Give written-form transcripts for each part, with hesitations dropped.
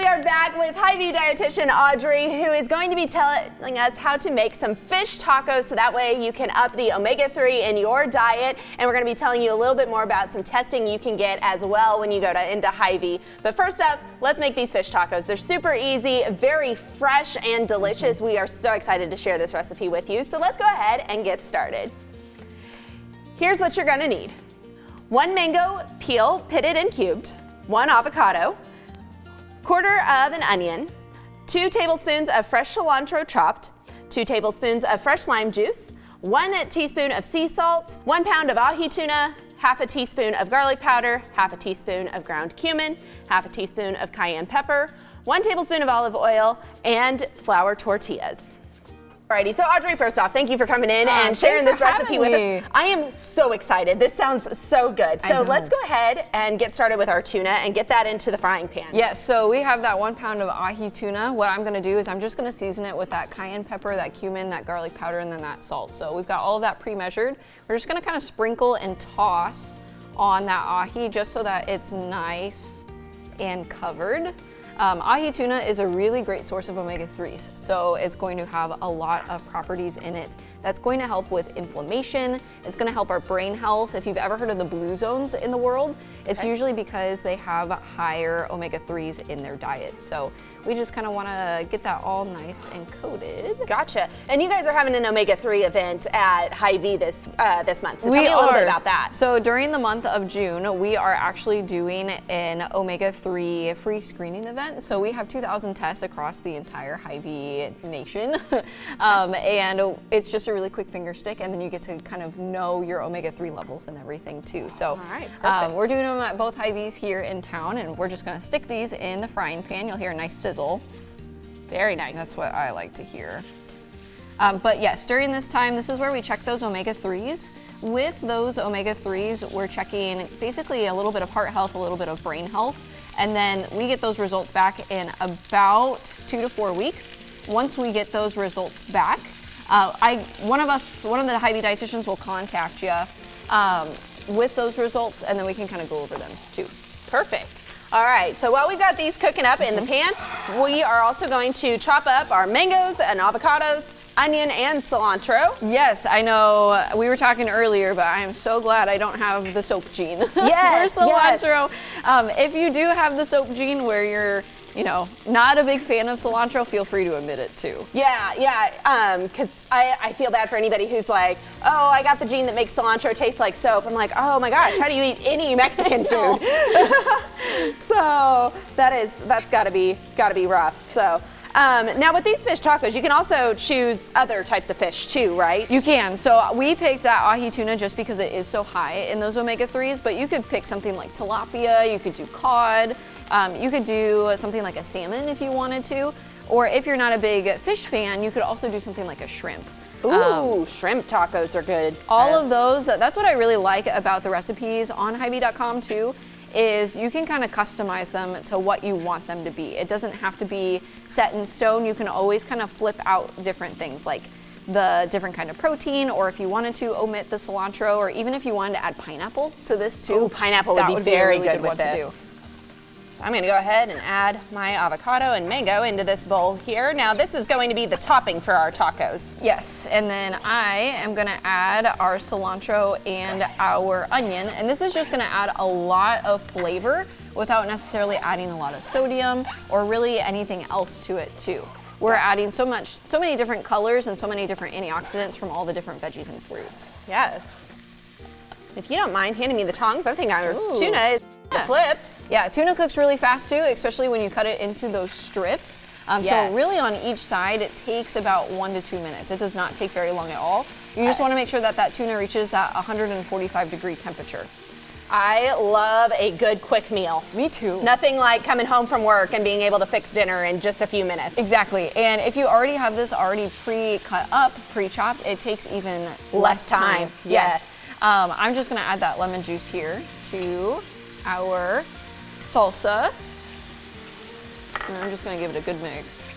are back with Hy-Vee Dietitian Audrey, who is going to be telling us how to make some fish tacos so that way you can up the omega-3 in your diet. And we're going to be telling you a little bit more about some testing you can get as well when you go into Hy-Vee. But first up, let's make these fish tacos. They're super easy, very fresh and delicious. We are so excited to share this recipe with you. So let's go ahead and get started. Here's what you're going to need. 1 mango peel, pitted and cubed, 1 avocado, 1/4 of an onion, 2 tablespoons of fresh cilantro chopped, 2 tablespoons of fresh lime juice, 1 teaspoon of sea salt, 1 pound of ahi tuna, 1/2 teaspoon of garlic powder, 1/2 teaspoon of ground cumin, 1/2 teaspoon of cayenne pepper, 1 tablespoon of olive oil, and flour tortillas. Alrighty, so Audrey, first off, thank you for coming in and sharing this recipe with us. I am so excited. This sounds so good. So let's go ahead and get started with our tuna and get that into the frying pan. Yes, so we have that 1 pound of ahi tuna. What I'm gonna do is I'm just gonna season it with that cayenne pepper, that cumin, that garlic powder, and then that salt. So we've got all of that pre-measured. We're just gonna kind of sprinkle and toss on that ahi just so that it's nice and covered. Ahi tuna is a really great source of omega-3s, so it's going to have a lot of properties in it that's going to help with inflammation. It's going to help our brain health. If you've ever heard of the blue zones in the world, it's usually because they have higher omega-3s in their diet. So we just kind of want to get that all nice and coated. Gotcha. And you guys are having an omega-3 event at Hy-Vee this month. So tell me a little bit about that. So during the month of June, we are actually doing an omega-3 free screening event. So we have 2,000 tests across the entire Hy-Vee nation. And it's just a really quick finger stick, and then you get to kind of know your omega-3 levels and everything too. So all right, we're doing them at both Hy-Vees here in town, and we're just gonna stick these in the frying pan. You'll hear a nice sizzle. Very nice. That's what I like to hear. But yes, during this time, this is where we check those omega-3s. With those omega-3s, we're checking basically a little bit of heart health, a little bit of brain health, and then we get those results back in about 2 to 4 weeks. Once we get those results back, one of the Hy-Vee dietitians will contact you with those results, and then we can kind of go over them too. Perfect. All right, so while we've got these cooking up in the pan, we are also going to chop up our mangoes and avocados, onion and cilantro. Yes, I know we were talking earlier, but I am so glad I don't have the soap gene yes, for cilantro. Yes. If you do have the soap gene where you're not a big fan of cilantro, feel free to omit it too. Yeah, because I feel bad for anybody who's like, oh, I got the gene that makes cilantro taste like soap. I'm like, oh my gosh, how do you eat any Mexican food? So that's gotta be rough. So now with these fish tacos, you can also choose other types of fish too, right? You can. So we picked that ahi tuna just because it is so high in those omega-3s, but you could pick something like tilapia, you could do cod, you could do something like a salmon if you wanted to, or if you're not a big fish fan, you could also do something like a shrimp. Ooh, shrimp tacos are good. All of those, that's what I really like about the recipes on Hy-Vee.com too, is you can kind of customize them to what you want them to be. It doesn't have to be set in stone. You can always kind of flip out different things like the different kind of protein, or if you wanted to omit the cilantro, or even if you wanted to add pineapple to this too. Ooh, pineapple would be very good with this. I'm going to go ahead and add my avocado and mango into this bowl here. Now this is going to be the topping for our tacos. Yes, and then I am going to add our cilantro and our onion, and this is just going to add a lot of flavor without necessarily adding a lot of sodium or really anything else to it too. We're adding so many different colors and so many different antioxidants from all the different veggies and fruits. Yes. If you don't mind handing me the tongs, I think our tuna is a flip. Yeah, tuna cooks really fast too, especially when you cut it into those strips. So really on each side, it takes about 1 to 2 minutes. It does not take very long at all. You just want to make sure that that tuna reaches that 145-degree temperature. I love a good quick meal. Me too. Nothing like coming home from work and being able to fix dinner in just a few minutes. Exactly. And if you already have this already pre-cut up, pre-chopped, it takes even less time. Yes. I'm just going to add that lemon juice here to our salsa. And I'm just going to give it a good mix.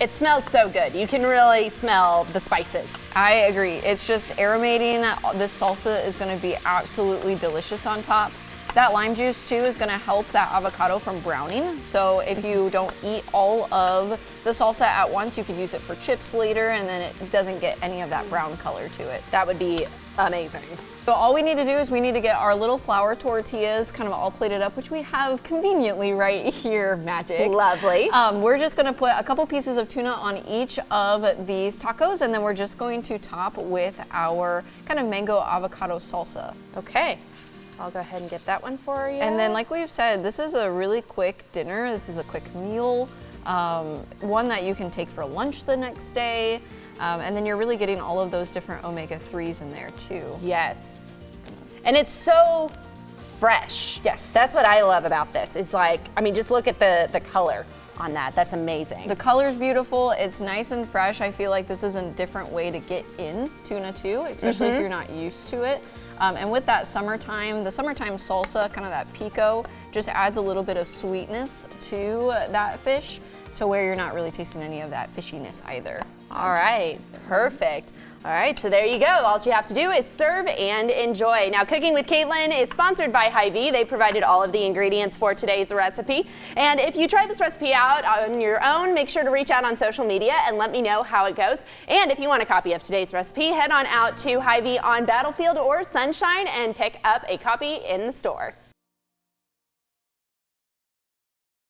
It smells so good. You can really smell the spices. I agree. It's just aromating. This salsa is going to be absolutely delicious on top. That lime juice too is gonna help that avocado from browning. So if you don't eat all of the salsa at once, you can use it for chips later, and then it doesn't get any of that brown color to it. That would be amazing. So all we need to do is we need to get our little flour tortillas kind of all plated up, which we have conveniently right here, magic. Lovely. We're just gonna put a couple pieces of tuna on each of these tacos, and then we're just going to top with our kind of mango avocado salsa. Okay. I'll go ahead and get that one for you. And then like we've said, this is a really quick dinner. This is a quick meal, one that you can take for lunch the next day. And then you're really getting all of those different omega-3s in there too. Yes. And it's so fresh. Yes. That's what I love about this. Is like, I mean, just look at the color on that. That's amazing. The color's beautiful. It's nice and fresh. I feel like this is a different way to get in tuna too, especially if you're not used to it. And with that summertime, the summertime salsa, kind of that pico, just adds a little bit of sweetness to that fish to where you're not really tasting any of that fishiness either. All right, perfect. All right, so there you go. All you have to do is serve and enjoy. Now, Cooking with Kaitlyn is sponsored by Hy-Vee. They provided all of the ingredients for today's recipe. And if you try this recipe out on your own, make sure to reach out on social media and let me know how it goes. And if you want a copy of today's recipe, head on out to Hy-Vee on Battlefield or Sunshine and pick up a copy in the store.